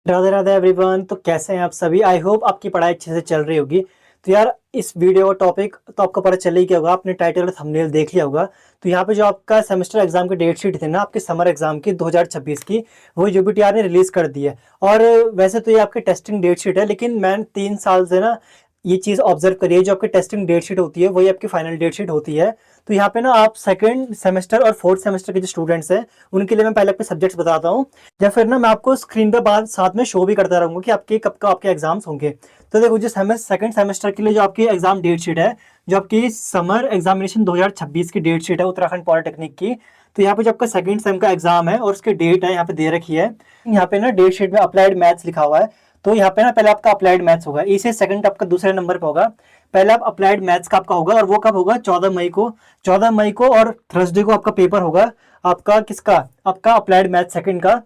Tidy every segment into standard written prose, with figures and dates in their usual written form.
Radhe Radhe everyone. तो कैसे हैं आप सभी? आई होप आपकी पढ़ाई अच्छे से चल रही होगी। तो यार इस वीडियो का टॉपिक तो आपको पता चल ही गया होगा, आपने टाइटल और थंबनेल देख लिया होगा। तो यहाँ पे जो आपका सेमेस्टर एग्जाम की डेट शीट थी ना, आपके समर एग्जाम की 2026 की, वो यूपीटीआर ने रिलीज कर दी है। और वैसे तो ये आपकी टेस्टिंग डेट शीट है, लेकिन मैंने 3 साल से ना ये चीज़ ऑब्जर्व करी है, जो आपकी टेस्टिंग डेट शीट होती है वही आपकी फाइनल डेट शीट होती है। तो यहाँ पे ना आप सेकंड सेमेस्टर और फोर्थ सेमेस्टर के जो स्टूडेंट्स हैं उनके लिए मैं पहले आपके सब्जेक्ट्स बताता हूँ, या फिर ना मैं आपको स्क्रीन पे बाद साथ में शो भी करता रहूंगा कि आपके कब का आपके एग्जाम्स होंगे। तो देखो, जो सेकंड सेमेस्टर के लिए जो आपकी एग्जाम डेट शीट है, जो आपकी समर एग्जामिनेशन 2026 की डेट शीट है उत्तराखंड पॉलिटेक्निक की। तो यहाँ पे जो आपका सेकंड सेम का एग्जाम है और उसकी डेट है यहाँ पे दे रखी है। यहाँ पे ना डेट शीट में अप्लाइड मैथ्स लिखा हुआ है। तो यहाँ पे ना पहले आपका अप्लाइड मैथ्स होगा, इसे सेकंड आपका दूसरे नंबर पे होगा। पहले आप अप्लाइड मैथ्स का आपका होगा, और वो कब होगा? 14 मई को। 14 मई को और थर्सडे को आपका पेपर होगा आपका, किसका? आपका अप्लाइड मैथ्स सेकंड का।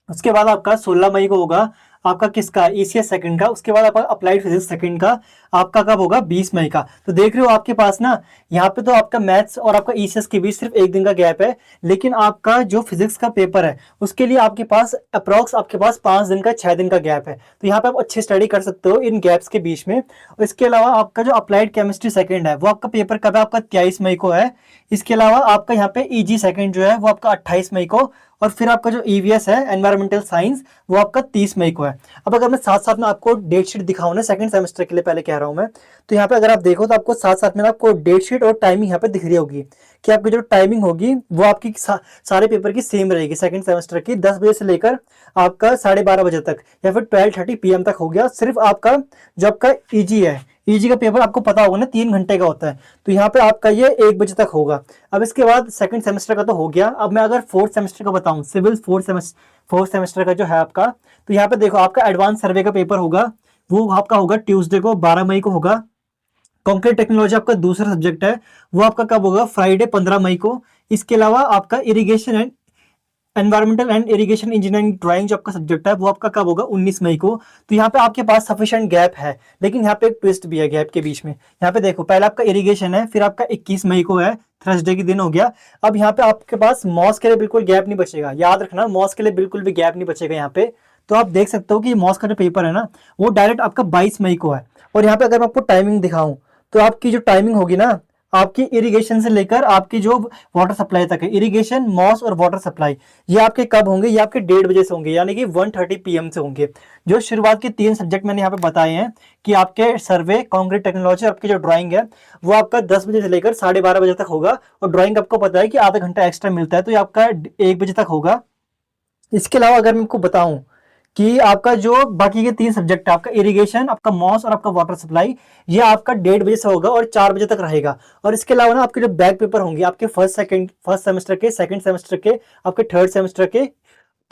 उसके बाद आपका 16 मई को होगा आपका किसका? ईसीएस सेकंड का। उसके बाद आपका अप्लाइड फिजिक्स सेकंड का आपका कब होगा? 20 मई का। तो देख रहे हो आपके पास ना, यहाँ पे तो आपका मैथ्स और आपका ईसीएस के बीच सिर्फ एक दिन का गैप है, लेकिन आपका जो फिजिक्स का पेपर है उसके लिए आपके पास अप्रॉक्स आपके पास 5 दिन का 6 दिन का गैप है। तो यहाँ पे आप अच्छी स्टडी कर सकते हो इन गैप्स के बीच में। और इसके अलावा आपका जो अप्लाइड केमिस्ट्री सेकंड है वो आपका पेपर कब है? आपका 23 मई को है। इसके अलावा आपका यहाँ पे ईजी सेकंड जो है वो आपका 28 मई को, और फिर आपका जो ईवीएस है एनवायरमेंटल साइंस वो आपका 30 मई को है। अब अगर मैं साथ साथ में आपको डेट शीट दिखाऊं ना सेकंड सेमेस्टर के लिए, पहले कह रहा हूं मैं, तो यहाँ पे अगर आप देखो तो आपको साथ साथ में आपको डेट शीट और टाइमिंग यहाँ पे दिख रही होगी कि आपकी जो टाइमिंग होगी वो आपकी सारे पेपर की सेम रहेगी। सेकंड सेमेस्टर की 10 बजे से लेकर आपका 12:30 बजे तक, या फिर 12:30 PM तक हो गया। सिर्फ आपका जो आपका ईजी है, ईजी का पेपर आपको पता होगा ना 3 घंटे का होता है, तो यहाँ पे आपका ये 1 बजे तक होगा। अब इसके बाद सेकंड सेमेस्टर का तो हो गया। अब मैं अगर फोर्थ सेमेस्टर का बताऊं, सिविल फोर्थ सेमेस्टर का जो है आपका, तो यहाँ पे देखो आपका एडवांस सर्वे का पेपर होगा, वो आपका होगा ट्यूसडे को 12 मई को होगा। कंक्रीट टेक्नोलॉजी आपका दूसरा सब्जेक्ट है, वो आपका कब होगा? फ्राइडे 15 मई को। इसके अलावा आपका irrigation and environmental and irrigation engineering drawing जो आपका सब्जेक्ट है वो आपका कब होगा? 19 मई को। तो यहाँ पे आपके पास सफिशिएंट गैप है, लेकिन यहाँ पे एक ट्विस्ट भी है गैप के बीच में। यहाँ पे देखो, पहले आपका इरिगेशन है, फिर आपका 21 मई को है, थर्सडे के दिन हो गया। अब यहाँ पे आपके पास मॉस के लिए बिल्कुल गैप नहीं बचेगा, याद रखना, मॉस के लिए बिल्कुल भी गैप नहीं बचेगा यहाँ पे। तो आप देख सकते हो कि मॉस का जो पेपर है ना वो डायरेक्ट आपका 22 मई को है। और यहाँ पे अगर मैं आपको टाइमिंग दिखाऊं, तो आपकी जो टाइमिंग होगी ना, आपकी इरिगेशन से लेकर आपकी जो वाटर सप्लाई तक है, इरिगेशन, मॉस और वाटर सप्लाई, ये आपके कब होंगे? ये आपके 1:30 बजे से होंगे, यानी कि 1:30 PM से होंगे। जो शुरुआत के 3 सब्जेक्ट मैंने यहाँ पे बताए हैं कि आपके सर्वे, कॉन्क्रीट टेक्नोलॉजी और आपकी जो ड्राइंग है वो आपका 10 बजे से लेकर 12:30 बजे तक होगा। और ड्राइंग आपको पता है कि आधा घंटा एक्स्ट्रा मिलता है, तो ये आपका 1 बजे तक होगा। इसके अलावा अगर मैं आपको बताऊं कि आपका जो बाकी के 3 सब्जेक्ट है, आपका इरिगेशन, आपका मॉस और आपका वाटर सप्लाई, ये आपका 1:30 बजे से होगा और 4 बजे तक रहेगा। और इसके अलावा ना आपके जो बैक पेपर होंगे आपके फर्स्ट सेमेस्टर के, सेकंड सेमेस्टर के, आपके थर्ड सेमेस्टर के,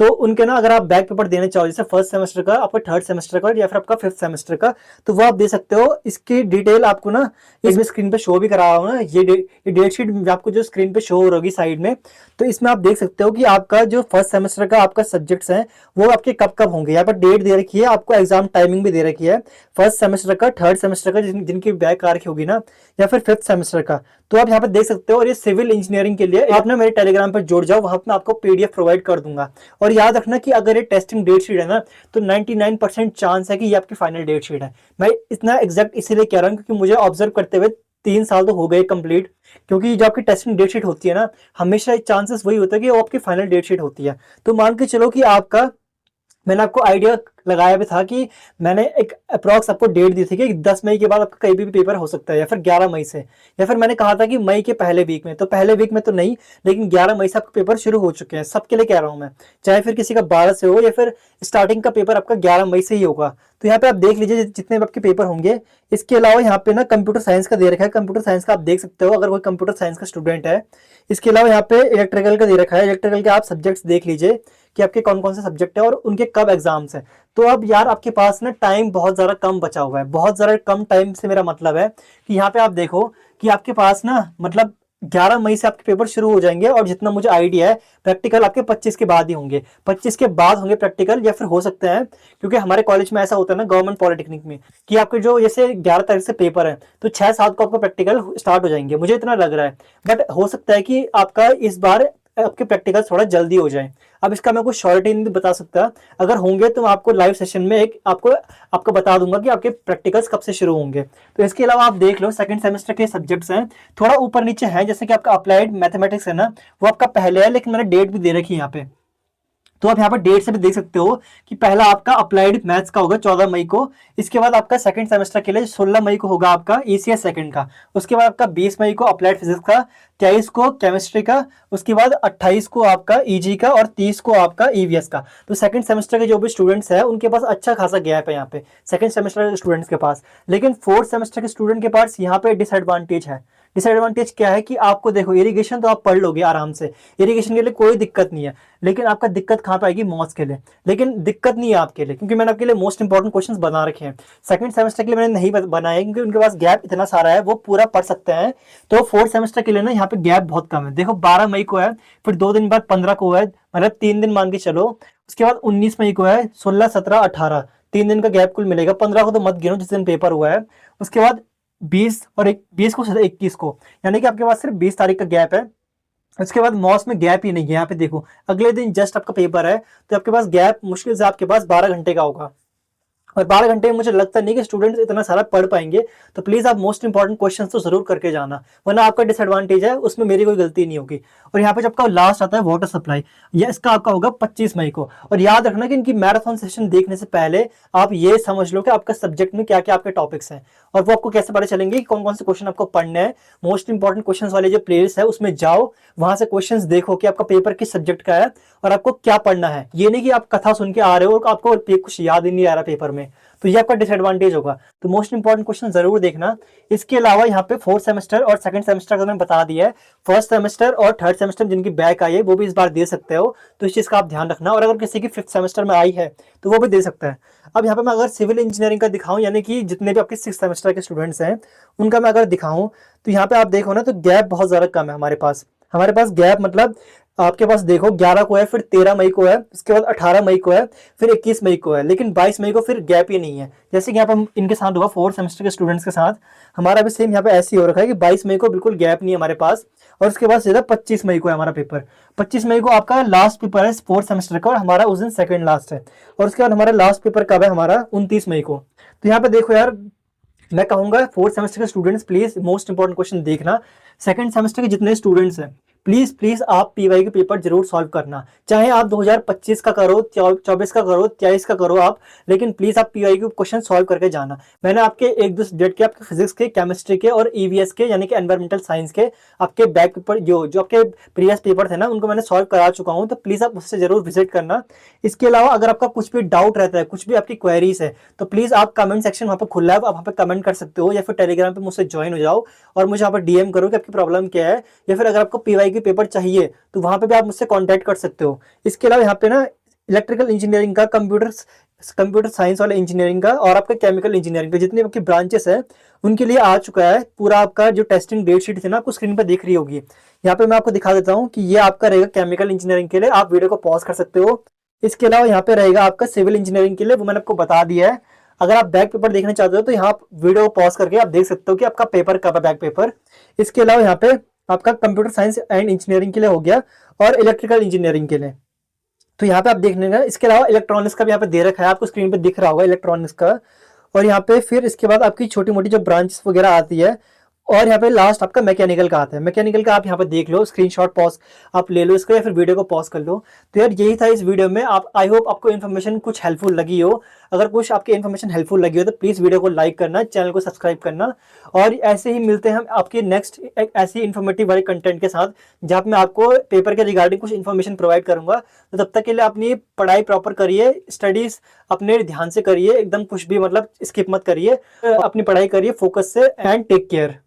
तो उनके ना अगर आप बैक पेपर देने चाहो, जैसे फर्स्ट सेमेस्टर का, आपका थर्ड सेमेस्टर का, या फिर आपका फिफ्थ सेमेस्टर का, तो वो आप दे सकते हो। इसकी डिटेल आपको ना इसमें स्क्रीन पे शो भी करा रहा हूँ ना, ये डेट शीट आपको जो स्क्रीन पे शो हो रही साइड में, तो इसमें आप देख सकते हो कि आपका जो फर्स्ट सेमेस्टर का आपका सब्जेक्ट्स हैं वो आपके कब कब होंगे। यहाँ पर डेट दे रखी है, आपको एग्जाम टाइमिंग भी दे रखी है, फर्स्ट सेमेस्टर का, थर्ड सेमेस्टर का जिनकी बैक आ रखी होगी ना, या फिर फिफ्थ सेमेस्टर का, तो आप यहाँ पे देख सकते हो। और ये सिविल इंजीनियरिंग के लिए आप ना मेरे टेलीग्राम पर जुड़ जाओ, वहां पर मैं आपको PDF प्रोवाइड कर दूंगा। और याद रखना कि अगर ये टेस्टिंग डेट शीट है ना, तो 99% चांस है कि ये आपकी फाइनल डेट शीट है। मैं इतना एग्जैक्ट इसीलिए कह रहा हूँ क्योंकि मुझे ऑब्जर्व करते हुए 3 साल तो हो गए कंप्लीट। क्योंकि जो आपकी टेस्टिंग डेट शीट होती है ना, हमेशा चांसेस वही होता है कि वो आपकी फाइनल डेट शीट होती है। तो मान के चलो कि आपका, मैंने आपको आइडिया लगाया भी था कि मैंने एक अप्रॉक्स आपको डेट दी थी कि 10 मई के बाद आपका कहीं भी पेपर हो सकता है, या फिर 11 मई से, या फिर मैंने कहा था कि मई के पहले वीक में, तो पहले वीक में तो नहीं, लेकिन 11 मई से आपके पेपर शुरू हो चुके हैं। सबके लिए कह रहा हूं मैं, चाहे फिर किसी का 12 से हो, या फिर स्टार्टिंग का पेपर आपका 11 मई से ही होगा। तो यहाँ पे आप देख लीजिए जितने भी आपके पेपर होंगे। इसके अलावा यहाँ पे ना कंप्यूटर साइंस का दे रखा है, कंप्यूटर साइंस का आप देख सकते हो अगर कोई कंप्यूटर साइंस का स्टूडेंट है। इसके अलावा यहाँ पे इलेक्ट्रिकल का दे रखा है, इलेक्ट्रिकल के आप सब्जेक्ट्स देख लीजिए कि आपके कौन कौन से सब्जेक्ट है और उनके कब एग्जाम्स हैं। तो अब यार आपके पास ना टाइम बहुत ज़्यादा कम बचा हुआ है। बहुत ज़्यादा कम टाइम से मेरा मतलब है कि यहाँ पे आप देखो कि आपके पास ना मतलब 11 मई से आपके पेपर शुरू हो जाएंगे, और जितना मुझे आइडिया है प्रैक्टिकल आपके 25 के बाद ही होंगे, 25 के बाद होंगे प्रैक्टिकल, या फिर हो सकते हैं, क्योंकि हमारे कॉलेज में ऐसा होता है ना गवर्नमेंट पॉलिटेक्निक में, कि आपके जो जैसे 11 तारीख से पेपर है तो 6-7 को आपका प्रैक्टिकल स्टार्ट हो जाएंगे, मुझे इतना लग रहा है। बट हो सकता है कि आपका इस बार आपके प्रैक्टिकल थोड़ा जल्दी हो जाए। अब इसका मैं कुछ शॉर्टी नहीं बता सकता, अगर होंगे तो मैं आपको लाइव सेशन में एक आपको बता दूंगा कि आपके प्रैक्टिकल्स कब से शुरू होंगे। तो इसके अलावा आप देख लो सेकंड सेमेस्टर के सब्जेक्ट्स हैं, थोड़ा ऊपर नीचे है, जैसे कि आपका अप्लाइड मैथमेटिक्स है ना, वो आपका पहले है, लेकिन मैंने डेट भी दे रखी है यहाँ पे। तो आप यहाँ पर डेट से भी देख सकते हो कि पहला आपका अप्लाइड मैथ्स का होगा 14 मई को, इसके बाद आपका सेकंड सेमेस्टर के लिए 16 मई को होगा आपका ईसीएस सेकंड का, उसके बाद आपका 20 मई को अप्लाइड फिजिक्स का, 23 को केमिस्ट्री का, उसके बाद 28 को आपका ईजी का और 30 को आपका ईवीएस का। तो सेकंड सेमेस्टर के जो भी स्टूडेंट्स हैं उनके पास अच्छा खासा गैप है यहाँ पे सेकंड सेमेस्टर के स्टूडेंट्स के पास। लेकिन फोर्थ सेमेस्टर के स्टूडेंट के पास यहाँ पे डिसएडवांटेज है। डिसएडवांटेज क्या है कि आपको देखो इरिगेशन तो आप पढ़ लोगे आराम से, इरिगेशन के लिए कोई दिक्कत नहीं है, लेकिन आपका दिक्कत कहाँ पे आएगी मॉस के लिए। लेकिन दिक्कत नहीं है आपके लिए, क्योंकि मैंने आपके लिए मोस्ट इंपॉर्टेंट क्वेश्चंस बना रखे हैं। सेकंड सेमेस्टर के लिए मैंने नहीं बनाए क्योंकि उनके पास गैप इतना सारा है, वो पूरा पढ़ सकते हैं। तो फोर्थ सेमेस्टर के लिए ना यहाँ पे गैप बहुत कम है। देखो 12 मई को है, फिर 2 दिन बाद 15 को है, मतलब 3 दिन मान के चलो, उसके बाद 19 मई को है, 16, 17, 18, 3 दिन का गैप कुल मिलेगा। 15 को तो मत गिनो जिस दिन पेपर हुआ है, उसके बाद 20 को 21 को, यानी कि आपके पास सिर्फ 20 तारीख का गैप है। उसके बाद मॉस में गैप ही नहीं है। यहाँ पे देखो अगले दिन जस्ट आपका पेपर है, तो आपके पास गैप मुश्किल से आपके पास 12 घंटे का होगा, और 12 घंटे में मुझे लगता नहीं कि स्टूडेंट्स इतना सारा पढ़ पाएंगे। तो प्लीज आप मोस्ट इंपॉर्टेंट क्वेश्चंस तो जरूर करके जाना, वरना आपका डिसएडवांटेज है, उसमें मेरी कोई गलती नहीं होगी। और यहाँ पे जब आपका लास्ट आता है वाटर सप्लाई, यह इसका आपका होगा 25 मई को। और याद रखना कि इनकी मैराथन सेशन देखने से पहले आप ये समझ लो कि आपका सब्जेक्ट में क्या क्या आपके टॉपिक्स हैं, और वो आपको कैसे पता चलेंगे कि कौन कौन से क्वेश्चन आपको पढ़ने हैं। मोस्ट इंपॉर्टेंट क्वेश्चन वाले जो प्लेलिस्ट है उसमें जाओ, वहां से क्वेश्चंस देखो कि आपका पेपर किस सब्जेक्ट का है और आपको क्या पढ़ना है। ये नहीं कि आप कथा सुन के आ रहे हो और आपको कुछ याद ही नहीं आ रहा पेपर में, तो ये आपका डिसएडवांटेज होगा। तो मोस्ट इंपॉर्टेंट क्वेश्चन जरूर देखना। इसके अलावा यहाँ पे फोर्थ सेमेस्टर और सेकंड सेमेस्टर का मैंने बता दिया है, फर्स्ट सेमेस्टर और थर्ड सेमेस्टर जिनकी बैक आई है वो भी इस बार दे सकते हो, तो इस चीज का आप ध्यान रखना। और अगर किसी की फिफ्थ सेमेस्टर में आई है तो वो भी दे सकता है। अब यहाँ पे मैं अगर सिविल इंजीनियरिंग का दिखाऊं, यानी कि जितने भी आपके सिक्स सेमेस्टर के स्टूडेंट्स हैं उनका मैं अगर दिखाऊं, तो यहाँ पे आप देखो ना, तो गैप बहुत ज्यादा कम है हमारे पास गैप, मतलब आपके पास देखो 11 को है, फिर 13 मई को है, उसके बाद 18 मई को है, फिर 21 मई को है, लेकिन 22 मई को फिर गैप ही नहीं है। जैसे कि यहाँ पे इनके साथ हुआ फोर्थ सेमेस्टर के स्टूडेंट्स के साथ, हमारा भी सेम यहाँ पे ऐसे ही हो रखा है कि 22 मई को बिल्कुल गैप नहीं है हमारे पास, और उसके बाद सीधा 25 मई को है हमारा पेपर। 25 मई को आपका लास्ट पेपर है फोर्थ सेमेस्टर का, और हमारा उस दिन सेकेंड लास्ट है। और उसके बाद हमारा लास्ट पेपर कब है हमारा 29 मई को। तो यहाँ पे देखो यार, मैं कहूंगा फोर्थ सेमेस्टर के students please most important question देखना। सेकंड सेमेस्टर के जितने स्टूडेंट्स हैं प्लीज आप पीवाई के पेपर जरूर सॉल्व करना, चाहे आप 2025 का करो, 24 का करो, 23 का करो आप, लेकिन प्लीज आप पीवाई के क्वेश्चन सॉल्व करके जाना। मैंने आपके एक दो सब्जेक्ट के, आपके फिजिक्स के, केमिस्ट्री के और ईवीएस के यानी कि एनवायरमेंटल साइंस के आपके बैक पेपर जो आपके प्रीवियस पेपर थे ना, उनको मैंने सॉल्व करा चुका हूँ, तो प्लीज आप उससे जरूर विजिट करना। इसके अलावा अगर आपका कुछ भी डाउट रहता है, कुछ भी आपकी क्वेरीज है, तो प्लीज आप कमेंट सेक्शन वहाँ पर खुला है, आप वहाँ पर कमेंट कर सकते हो, या फिर टेलीग्राम पे मुझसे ज्वाइन हो जाओ और मुझे वहाँ पर डीएम करो कि आपकी प्रॉब्लम क्या है, या फिर अगर आपको पीवाई के पेपर चाहिए तो वहां पे भी आप मुझसे कांटेक्ट कर सकते हो। इसके अलावा यहाँ पे ना इलेक्ट्रिकल इंजीनियरिंग का, कंप्यूटर साइंस वाले इंजीनियरिंग का, और आपका केमिकल इंजीनियरिंग का जितने आपकी ब्रांचेस है उनके लिए आ चुका है पूरा आपका जो टेस्टिंग डेट शीट थी ना, आपको स्क्रीन पर दिख रही होगी। यहाँ पे मैं आपको दिखा देता हूँ कि ये आपका रहेगा केमिकल इंजीनियरिंग के लिए, आप वीडियो को पॉज कर सकते हो। इसके अलावा यहाँ पे रहेगा आपका सिविल इंजीनियरिंग के लिए, वो मैंने आपको बता दिया है। अगर आप बैक पेपर देखना चाहते हो तो यहाँ वीडियो को पॉज करके आप देख सकते हो कि आपका पेपर कब है, बैक पेपर। इसके अलावा यहाँ पे आपका कंप्यूटर साइंस एंड इंजीनियरिंग के लिए हो गया, और इलेक्ट्रिकल इंजीनियरिंग के लिए तो यहाँ पे आप देख लेंगे। इसके अलावा इलेक्ट्रॉनिक्स का भी यहाँ पे दे रखा है, आपको स्क्रीन पे दिख रहा होगा इलेक्ट्रॉनिक्स का। और यहाँ पे फिर इसके बाद आपकी छोटी मोटी जो ब्रांचेस वगैरह आती है, और यहाँ पे लास्ट आपका मैकेनिकल का आता है। मैकेनिकल का आप यहाँ पे देख लो, स्क्रीनशॉट पॉज आप ले लो इसका, या फिर वीडियो को पॉज कर लो। तो यार यही था इस वीडियो में। आप आई होप आपको इन्फॉर्मेशन कुछ हेल्पफुल लगी हो। अगर कुछ आपकी इन्फॉर्मेशन हेल्पफुल लगी हो तो प्लीज़ वीडियो को लाइक करना, चैनल को सब्सक्राइब करना, और ऐसे ही मिलते हैं हम आपके नेक्स्ट एक ऐसी इन्फॉर्मेटिव वाले कंटेंट के साथ, जहाँ पे मैं आपको पेपर के रिगार्डिंग कुछ इन्फॉर्मेशन प्रोवाइड करूंगा। तो तब तक के लिए अपनी पढ़ाई प्रॉपर करिए, स्टडीज अपने ध्यान से करिए, एकदम कुछ भी मतलब स्किप मत करिए, अपनी पढ़ाई करिए फोकस से, एंड टेक केयर।